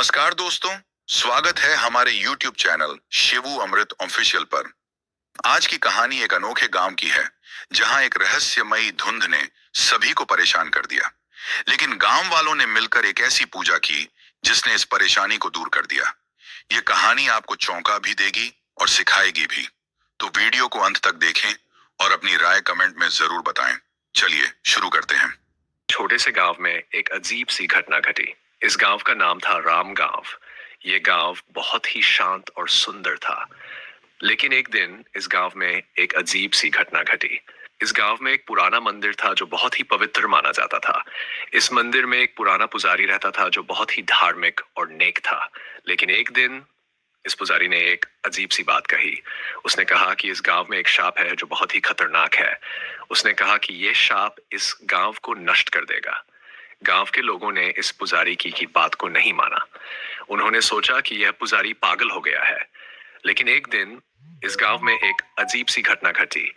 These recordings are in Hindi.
नमस्कार दोस्तों, स्वागत है हमारे YouTube चैनल शिवू अमृत ऑफिशियल पर। आज की कहानी एक अनोखे गांव की है, जहां एक रहस्यमयी धुंध ने सभी को परेशान कर दिया। लेकिन गांव वालों ने मिलकर एक ऐसी पूजा की जिसने इस परेशानी को दूर कर दिया। ये कहानी आपको चौंका भी देगी और सिखाएगी भी। तो वीडियो को अंत तक देखें और अपनी राय कमेंट में जरूर बताएं। चलिए शुरू करते हैं। छोटे से गांव में एक अजीब सी घटना घटी। इस गांव का नाम था राम गांव। ये गांव बहुत ही शांत और सुंदर था। लेकिन एक दिन इस गांव में एक अजीब सी घटना घटी। इस गांव में एक पुराना मंदिर था जो बहुत ही पवित्र माना जाता था। इस मंदिर में एक पुराना पुजारी रहता था जो बहुत ही धार्मिक और नेक था। लेकिन एक दिन इस पुजारी ने एक अजीब सी बात कही। उसने कहा कि इस गांव में एक सांप है जो बहुत ही खतरनाक है। उसने कहा कि यह सांप इस गांव को नष्ट कर देगा। गांव के लोगों ने इस पुजारी की बात को नहीं माना। उन्होंने सोचा कि यह पुजारी पागल हो गया है। लेकिन एक दिन इस गांव में एक अजीब सी घटना घटी।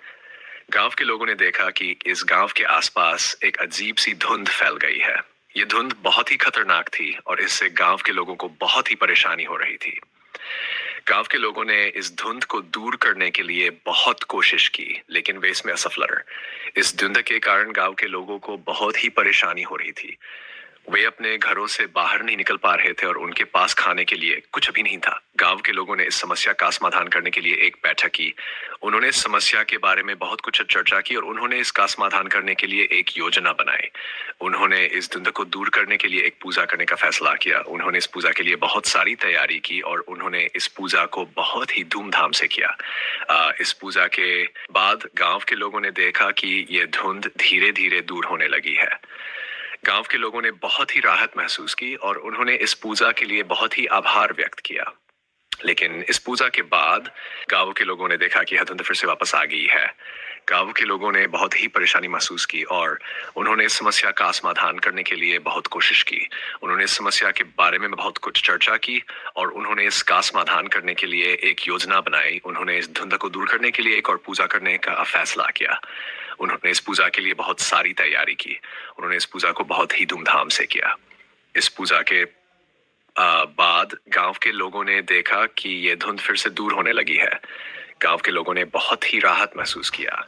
गांव के लोगों ने देखा कि इस गांव के आसपास एक अजीब सी धुंध फैल गई है। ये धुंध बहुत ही खतरनाक थी और इससे गांव के लोगों को बहुत ही परेशानी हो रही थी। गांव के लोगों ने इस धुंध को दूर करने के लिए बहुत कोशिश की, लेकिन वे इसमें असफल रहे। इस धुंध के कारण गांव के लोगों को बहुत ही परेशानी हो रही थी। वे अपने घरों से बाहर नहीं निकल पा रहे थे और उनके पास खाने के लिए कुछ भी नहीं था। गांव के लोगों ने इस समस्या का समाधान करने के लिए एक बैठक की। उन्होंने इस समस्या के बारे में बहुत कुछ चर्चा की और उन्होंने इसका समाधान करने के लिए एक योजना बनाई। उन्होंने इस धुंध को दूर करने के लिए एक पूजा करने का फैसला किया। उन्होंने इस पूजा के लिए बहुत सारी तैयारी की और उन्होंने इस पूजा को बहुत ही धूमधाम से किया। इस पूजा के बाद गांव के लोगों ने देखा कि ये धुंध धीरे धीरे दूर होने लगी है। गांव के लोगों ने बहुत ही राहत महसूस की और उन्होंने इस पूजा के लिए बहुत ही आभार व्यक्त किया। लेकिन इस पूजा के बाद गांव के लोगों ने देखा कि यह धुंध फिर से वापस आ गई है। गांव के लोगों ने बहुत ही परेशानी महसूस की और उन्होंने इस समस्या का समाधान करने के लिए बहुत कोशिश की। उन्होंने इस समस्या के बारे में बहुत कुछ चर्चा की और उन्होंने इसका समाधान करने के लिए एक योजना बनाई। उन्होंने इस धुंध को दूर करने के लिए एक और पूजा करने का फैसला किया। उन्होंने इस पूजा के लिए बहुत सारी तैयारी की। उन्होंने इस पूजा को बहुत ही धूमधाम से किया। इस पूजा के बाद गांव के लोगों ने देखा कि ये धुंध फिर से दूर होने लगी है। गांव के लोगों ने बहुत ही राहत महसूस किया।